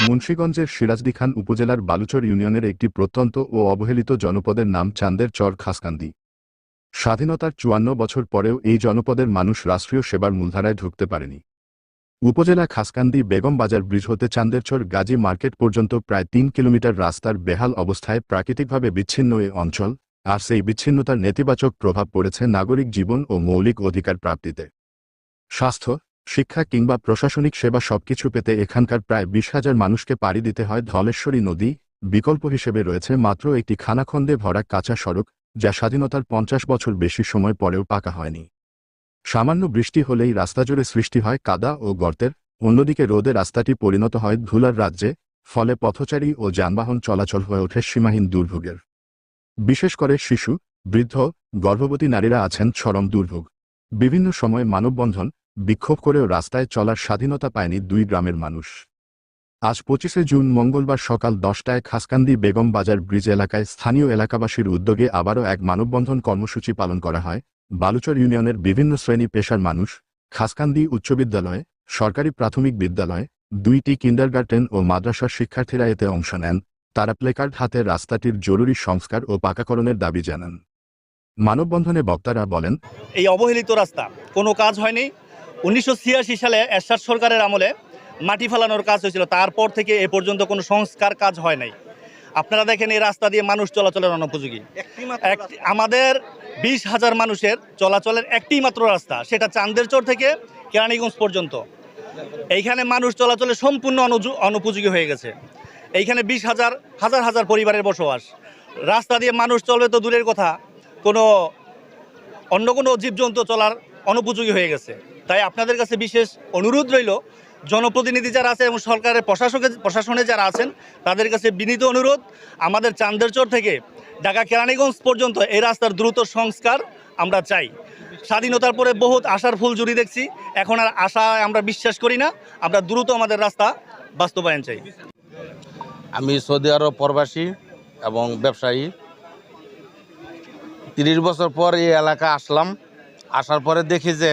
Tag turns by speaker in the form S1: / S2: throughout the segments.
S1: মুন্সিগঞ্জের সিরাজদিখান উপজেলার বালুচর ইউনিয়নের একটি প্রত্যন্ত ও অবহেলিত জনপদের নাম চান্দের চর খাসকান্দি। স্বাধীনতার ৫৪ বছর পরেও এই জনপদের মানুষ রাষ্ট্রীয় সেবার মূলধারায় ঢুকতে পারেনি। উপজেলা খাসকান্দি বেগম বাজার ব্রিজ হতে চান্দেরচর গাজী মার্কেট পর্যন্ত প্রায় ৩ কিলোমিটার রাস্তার বেহাল অবস্থায় প্রাকৃতিকভাবে বিচ্ছিন্ন এই অঞ্চল, আর সেই বিচ্ছিন্নতার নেতিবাচক প্রভাব পড়েছে নাগরিক জীবন ও মৌলিক অধিকার প্রাপ্তিতে। স্বাস্থ্য, শিক্ষা কিংবা প্রশাসনিক সেবা সবকিছু পেতে এখানকার প্রায় ২০,০০০ মানুষকে পাড়ি দিতে হয় ধলেশ্বরী নদী। বিকল্প হিসেবে রয়েছে মাত্র একটি খানাখন্দে ভরা কাঁচা সড়ক, যা স্বাধীনতার ৫০ বছর বেশি সময় পরেও পাকা হয়নি। সামান্য বৃষ্টি হলেই রাস্তা জুড়ে সৃষ্টি হয় কাদা ও গর্তের, অন্যদিকে রোদে রাস্তাটি পরিণত হয় ধুলার রাজ্যে, ফলে পথচারী ও যানবাহন চলাচল হয়ে ওঠে সীমাহীন দুর্ভোগের। বিশেষ করে শিশু, বৃদ্ধ, গর্ভবতী নারীরা আছেন চরম দুর্ভোগ। বিভিন্ন সময় মানববন্ধন, বিক্ষোভ করেও রাস্তায় চলার স্বাধীনতা পায়নি দুই গ্রামের মানুষ। আজ ২৫শে জুন মঙ্গলবার সকাল ১০টায় খাসকান্দি বেগম বাজার ব্রিজ এলাকায় স্থানীয় এলাকাবাসীর উদ্যোগে আবারও এক মানববন্ধন কর্মসূচি পালন করা হয়। বালুচর ইউনিয়নের বিভিন্ন শ্রেণী পেশার মানুষ, খাসকান্দি উচ্চ বিদ্যালয়, সরকারি প্রাথমিক বিদ্যালয়, ২টি কিন্ডারগার্টেন ও মাদ্রাসার শিক্ষার্থীরা এতে অংশ নেন। তারা প্লেকার্ড হাতে রাস্তাটির জরুরি সংস্কার ও পাকাকরণের দাবি জানান। মানববন্ধনে বক্তারা বলেন,
S2: এই অবহেলিত রাস্তা কোনো কাজ হয়নি। ১৯৮৬ সালে এরশাদ সরকারের আমলে মাটি ফেলানোর কাজ হয়েছিল, তারপর থেকে এ পর্যন্ত কোনো সংস্কার কাজ হয় নাই। আপনারা দেখেন এই রাস্তা দিয়ে মানুষ চলাচলের অনুপযোগী। আমাদের ২০,০০০ মানুষের চলাচলের একটি মাত্র রাস্তা, সেটা চান্দেরচর থেকে কেরানীগঞ্জ পর্যন্ত। এইখানে মানুষ চলাচলে সম্পূর্ণ অনুপযোগী হয়ে গেছে। এইখানে ২০,০০০ হাজার হাজার পরিবারের বসবাস। রাস্তা দিয়ে মানুষ চলবে তো দূরের কথা, অন্য কোনো জীবজন্তু চলার অনুপযোগী হয়ে গেছে। তাই আপনাদের কাছে বিশেষ অনুরোধ রইল, জনপ্রতিনিধি যারা আছে এবং সরকারের প্রশাসনে যারা আছেন তাদের কাছে বিনীত অনুরোধ, আমাদের চান্দেরচর থেকে ঢাকা কেরানীগঞ্জ পর্যন্ত এই রাস্তার দ্রুত সংস্কার আমরা চাই। স্বাধীনতার পরে বহুত আশার ফুল জুড়ি দেখছি, এখন আর আশা আমরা বিশ্বাস করি না, আমরা দ্রুত আমাদের রাস্তা বাস্তবায়ন চাই।
S3: আমি সৌদি আরব প্রবাসী এবং ব্যবসায়ী। ৩০ বছর পর এই এলাকা আসলাম। আসার পরে দেখি যে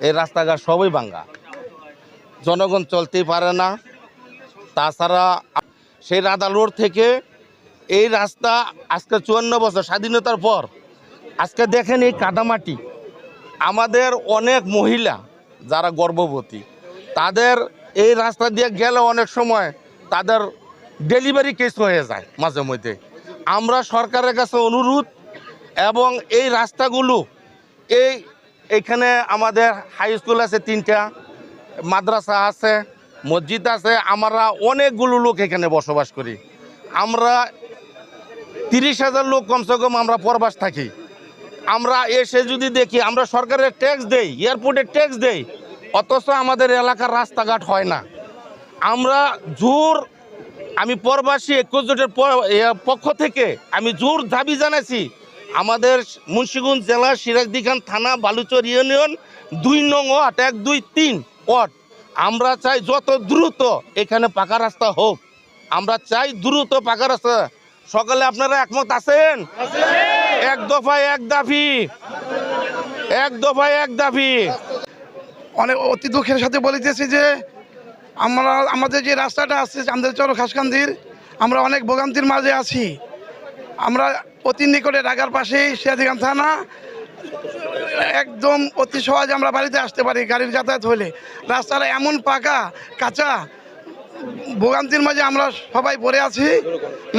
S3: এই রাস্তাঘাট সবই ভাঙ্গা, জনগণ চলতেই পারে না। তাছাড়া সেই রাধা রোড থেকে এই রাস্তা আজকে ৫৪ বছর স্বাধীনতার পর আজকে দেখেন এই কাদামাটি। আমাদের অনেক মহিলা যারা গর্ভবতী, তাদের এই রাস্তা দিয়ে গেলে অনেক সময় তাদের ডেলিভারি কেস হয়ে যায় মাঝে মধ্যে। আমরা সরকারের কাছে অনুরোধ, এবং এই রাস্তাগুলো এইখানে আমাদের হাই স্কুল আছে ৩টা, মাদ্রাসা আছে, মসজিদ আছে, আমরা অনেকগুলো লোক এখানে বসবাস করি। আমরা ৩০,০০০ লোক কমসে কম আমরা প্রবাস থাকি। আমরা এসে যদি দেখি, আমরা সরকারের ট্যাক্স দেই, এয়ারপোর্টের ট্যাক্স দেই, অথচ আমাদের এলাকার রাস্তাঘাট হয় না। আমরা আমি প্রবাসী ঐক্য জোটের পক্ষ থেকে আমি জোর দাবি জানাইছি, আমাদের মুন্সিগঞ্জ জেলা সিরাজদিখান থানা বালুচর ইউনিয়ন ২ নং ওয়ার্ড ১, ২, ৩ ওয়ার্ড, আমরা চাই যত দ্রুত এখানে পাকা রাস্তা হোক। আমরা চাই দ্রুত পাকা রাস্তা। সকালে আপনারা একমত আছেন? এক দফায় এক দাবি, এক দফায় এক দাবি।
S4: অনেক অতি দুঃখের সাথে বলিতেছি যে আমাদের যে রাস্তাটা আছে চান্দেরচর খাসকান্দির, আমরা অনেক ভোগান্তির মাঝে আছি। আমরা অতি নিকটে ঢাকার পাশেই সিরাজদিখান থানা, একদম অতি সহজে আমরা বাড়িতে আসতে পারি গাড়ির যাতায়াত হলে। রাস্তাটা এমন পাকা কাঁচা, ভোগান্তির মাঝে আমরা সবাই পড়ে আছি।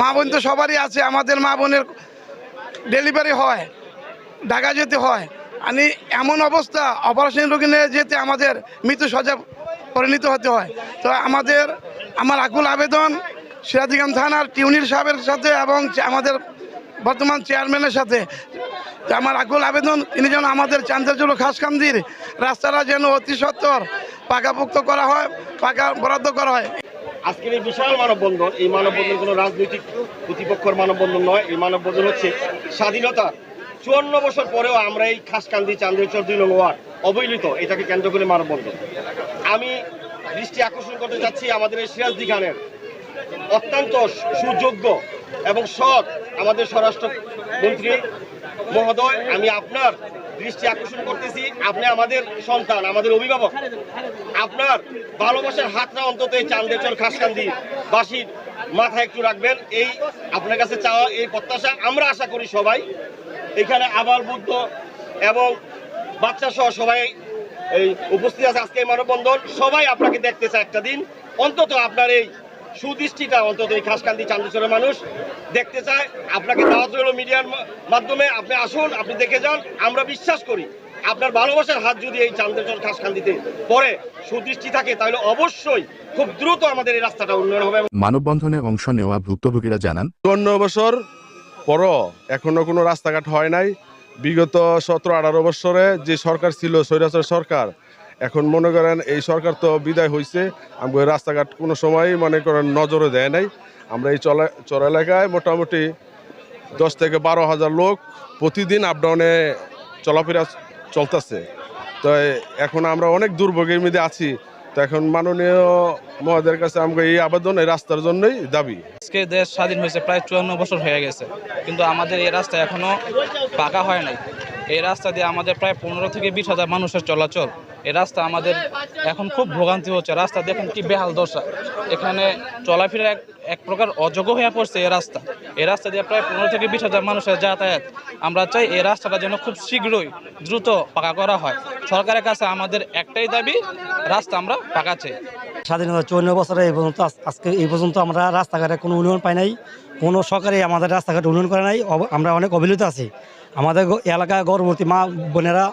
S4: মা বোন তো সবারই আছে, আমাদের মা বোনের ডেলিভারি হয়, ঢাকা যেতে হয়। আমি এমন অবস্থা, অপারেশন রোগী নিয়ে যেতে আমাদের মৃত্যু সজ্জা পরিণত হতে হয়। তো আমার আকুল আবেদন সিরাজদিখান থানার টিউনির সাহেবের সাথে এবং আমাদের বর্তমান চেয়ারম্যানের সাথে, আমার আকুল আবেদন, তিনি যেন আমাদের চান্দেরচর খাসকান্দির রাস্তাটা যেন অতি সত্বর পাকাপোক্ত করা হয়, পাকা বরাদ্দ করা হয়।
S5: আজকের এই বিশাল মানববন্ধন, এই মানববন্ধন কোনো রাজনৈতিক প্রতিপক্ষের মানববন্ধন নয়। এই মানববন্ধন হচ্ছে স্বাধীনতা ৫৪ বছর পরেও আমরা এই খাসকান্দি চান্দেরচর ২ নং ওয়ার্ড অবহেলিত, এটাকে কেন্দ্র করে মানববন্ধন। আমি দৃষ্টি আকর্ষণ করতে চাচ্ছি আমাদের এই সিরাজদিখানের অত্যন্ত সুযোগ্য এবং সৎ আমাদের স্বরাষ্ট্রমন্ত্রী মহোদয়, আমি আপনার দৃষ্টি আকর্ষণ করতেছি, আপনি আমাদের সন্তান, আমাদের অভিভাবক, আপনার ভালোবাসার হাতটা অন্তত এই চান্দেরচর খাসকান্দি বাসীর মাথায় একটু রাখবেন, এই আপনার কাছে চাওয়া, এই প্রত্যাশা আমরা আশা করি সবাই। এখানে আবাল বৃদ্ধ এবং বাচ্চা সহ সবাই এই উপস্থিত আছে আজকে এই মানববন্ধন। সবাই আপনাকে দেখতে চায় একটা দিন, অন্তত আপনার এই সুদৃষ্টিটা অন্তত এই খাসকান্দি চান্দেরচরের মানুষ দেখতে চায়। আপনাকে দাওয়াত রইল মিডিয়ার মাধ্যমে, আপনি আসুন, আপনি দেখে যান। আমরা বিশ্বাস করি আপনার ভালোবাসার হাত যদি এই চান্দেরচর খাসকান্দিতে পরে সুদৃষ্টি থাকে, তাহলে অবশ্যই খুব দ্রুত আমাদের এই রাস্তাটা উন্নয়ন হবে।
S1: মানববন্ধনে অংশ নেওয়া ভুক্তভোগীরা জানান,
S6: 54 বছর পরও এখনো কোনো রাস্তাঘাট হয় নাই। বিগত 17-18 বছরে যে সরকার ছিল, স্বৈরাচার সরকার, এখন মনে করেন এই সরকার তো বিদায় হয়েছে, আমাদের রাস্তাঘাট কোনো সময় মনে করেন নজরে দেয় নাই। আমরা এই চর এলাকায় মোটামুটি 10 থেকে 12 হাজার লোক প্রতিদিন আপডাউনে চলাফেরা চলতেছে। তো এখন আমরা অনেক দুর্ভোগের মধ্যে আছি। তো এখন মাননীয় মহোদয়ের কাছে আমাকে এই আবেদন এই রাস্তার জন্যই দাবি।
S7: আজকে দেশ স্বাধীন হয়েছে প্রায় 54 বছর হয়ে গেছে, কিন্তু আমাদের এই রাস্তা এখনো পাকা হয় নাই। এই রাস্তা দিয়ে আমাদের প্রায় 15 থেকে 20 হাজার মানুষের চলাচল। এই রাস্তা আমাদের এখন খুব ভোগান্তি হচ্ছে। রাস্তা দেখেন কি বেহাল দশা, এখানে চলাফেরা এক প্রকার অযোগ্য হয়ে পড়ছে এই রাস্তা। এই রাস্তা দিয়ে প্রায় 15 থেকে 20 হাজার মানুষের যাতায়াত। আমরা চাই এই রাস্তাটা যেন খুব শীঘ্রই দ্রুত পাকা করা হয়। সরকারের কাছে আমাদের একটাই দাবি, রাস্তা আমরা পাকা চাই।
S8: স্বাধীনতা 54 বছরে এই পর্যন্ত আজকে এই পর্যন্ত আমরা রাস্তাঘাটে কোনো উন্নয়ন পাই নাই, কোনো সরকারই আমাদের রাস্তাঘাট উন্নয়ন করে নাই। আমরা অনেক অবহেলিত আছি। আমাদের এলাকায় গর্ভবতী মা বোনেরা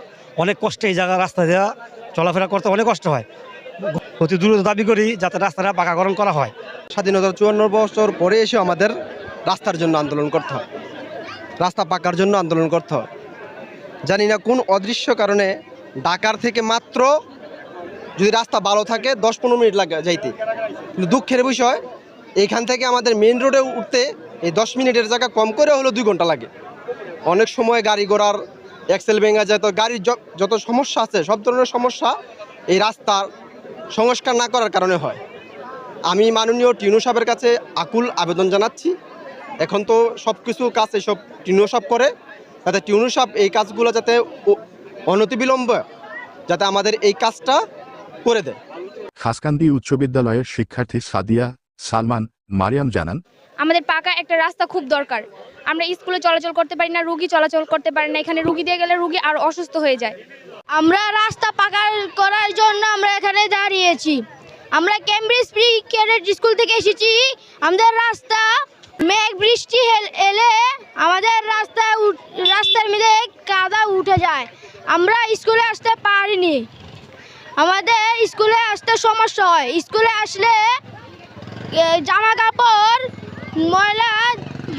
S8: অনেক কষ্টে এই জায়গায় রাস্তা দেওয়া চলাফেরা করতে অনেক কষ্ট হয়। অতি দ্রুত দাবি করি যাতে রাস্তাটা পাকাকরণ করা হয়।
S9: স্বাধীনতার 54 বছর পরে এসে আমাদের রাস্তার জন্য আন্দোলন করতে হয়, রাস্তা পাকার জন্য আন্দোলন করতে হয়। জানি না কোন অদৃশ্য কারণে ঢাকার থেকে মাত্র যদি রাস্তা ভালো থাকে 10-15 মিনিট লাগে যাইতে, কিন্তু দুঃখের বিষয় এইখান থেকে আমাদের মেইন রোডে উঠতে এই 10 মিনিটের জায়গা কম করে হলো 2 ঘন্টা লাগে। অনেক সময় গাড়ি ঘোড়ার এক্সেল ভেঙে যায়। তো গাড়ির যত সমস্যা আছে, সব ধরনের সমস্যা এই রাস্তার সংস্কার না করার কারণে হয়। আমি মাননীয় টিনু সাহেবের কাছে আকুল আবেদন জানাচ্ছি, এখন তো সব কিছু কাজ এসব টিনু সাহেব করে, যাতে টিনু সাহেব এই কাজগুলো যাতে অনতিবিলম্বে যাতে আমাদের এই কাজটা করে দেয়।
S1: খাসকান্দি উচ্চ বিদ্যালয়ের শিক্ষার্থী সাদিয়া সালমান মারিয়াম জানান,
S10: আমাদের পাকা একটা রাস্তা খুব দরকার। আমরা স্কুলে চলাচল করতে পারি না, রুগী চলাচল করতে পারি না। এখানে রুগী দিয়ে গেলে রুগী আর অসুস্থ হয়ে যায়। আমরা রাস্তা পাকা করার জন্য আমরা এখানে দাঁড়িয়েছি। আমরা ক্যামব্রিজ প্রি ক্যাডেট স্কুল থেকে এসেছি। আমাদের রাস্তা মেঘ বৃষ্টি এলে আমাদের রাস্তার মধ্যে কাদা উঠে যায়। আমরা স্কুলে আসতে পারিনি, আমাদের স্কুলে আসতে সমস্যা হয়। স্কুলে আসলে জামা কাপড় ময়লা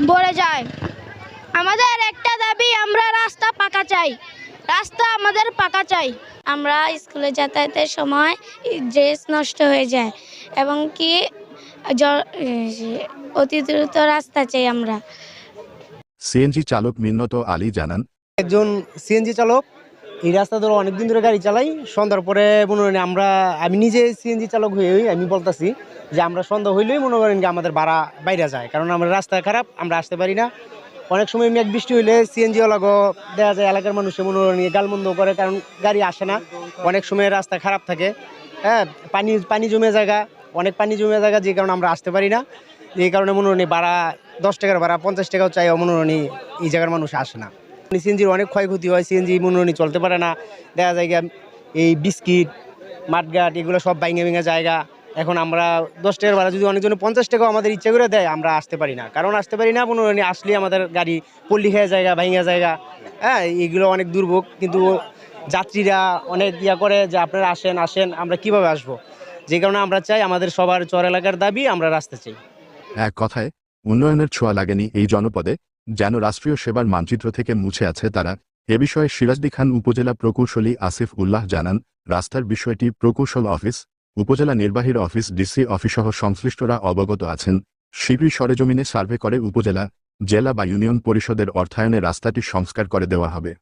S10: ভরে যায়। আমাদের একটা দাবি, আমরা রাস্তা পাকা চাই, রাস্তা আমাদের পাকা চাই। আমরা স্কুলে যাতায়াতের সময় ড্রেস নষ্ট হয়ে যায় এবং কি অতি দ্রুত রাস্তা চাই আমরা।
S1: সিএনজি চালক মিন্নত আলী জানান,
S8: একজন সিএনজি চালক, এই রাস্তা ধরে অনেকদিন ধরে গাড়ি চালাই। সন্ধ্যার পরে মনে করেন আমি নিজে সিএনজি চালক হয়েই আমি বলতেছি যে আমরা সন্ধ্যা হইলেই মনে করেন যে আমাদের ভাড়া বাইরে যায়, কারণ আমরা রাস্তা খারাপ, আমরা আসতে পারি না। অনেক সময় মেঘ বৃষ্টি হইলে সিএনজিওয়ালাগো দেখা যায় এলাকার মানুষের মনে করেন গালমন্দ করে, কারণ গাড়ি আসে না। অনেক সময় রাস্তা খারাপ থাকে, হ্যাঁ, পানি জমে জায়গা, অনেক পানি জমে জায়গা, যে কারণে আমরা আসতে পারি না। এই কারণে মনে করেন ভাড়া 10 টাকার ভাড়া 50 টাকাও চাই, মনে করেন এই জায়গার মানুষ আসে না। সিএনজির অনেক ক্ষয়ক্ষতি হয়, সিএনজি মনে করেন চলতে পারে না। দেখা যায় এই বিস্কিট মাঠঘাট এগুলো সব ভেঙে জায়গা। এখন আমরা 10 টাকার ভাড়া যদি অনেকজন 50 টাকাও আমাদের ইচ্ছা করে দেয়, আমরা আসতে পারি না। কারণ আসতে পারি না, মনে করেন আসলে আমাদের গাড়ি পল্লি খেয়ে জায়গা, ভেঙে জায়গা, হ্যাঁ, এগুলো অনেক দুর্ভোগ। কিন্তু যাত্রীরা অনেক করে যে আপনারা আসেন, আমরা কিভাবে আসবো? যে কারণে আমরা চাই, আমাদের সবার চর এলাকার দাবি, আমরা রাস্তা চাই।
S1: এক কথায় উন্নয়নের ছোঁয়া লাগেনি এই জনপদে, যেন রাষ্ট্রীয় সেবার মানচিত্র থেকে মুছে আছে তারা। এ বিষয়ে সিরাজদি খান উপজেলা প্রকৌশলী আসিফ উল্লাহ জানান, রাস্তার বিষয়টি প্রকৌশল অফিস, উপজেলা নির্বাহীর অফিস, ডিসি অফিসসহ সংশ্লিষ্টরা অবগত আছেন। শীঘ্রই সরেজমিনে সার্ভে করে উপজেলা, জেলা বা ইউনিয়ন পরিষদের অর্থায়নে রাস্তাটি সংস্কার করে দেওয়া হবে।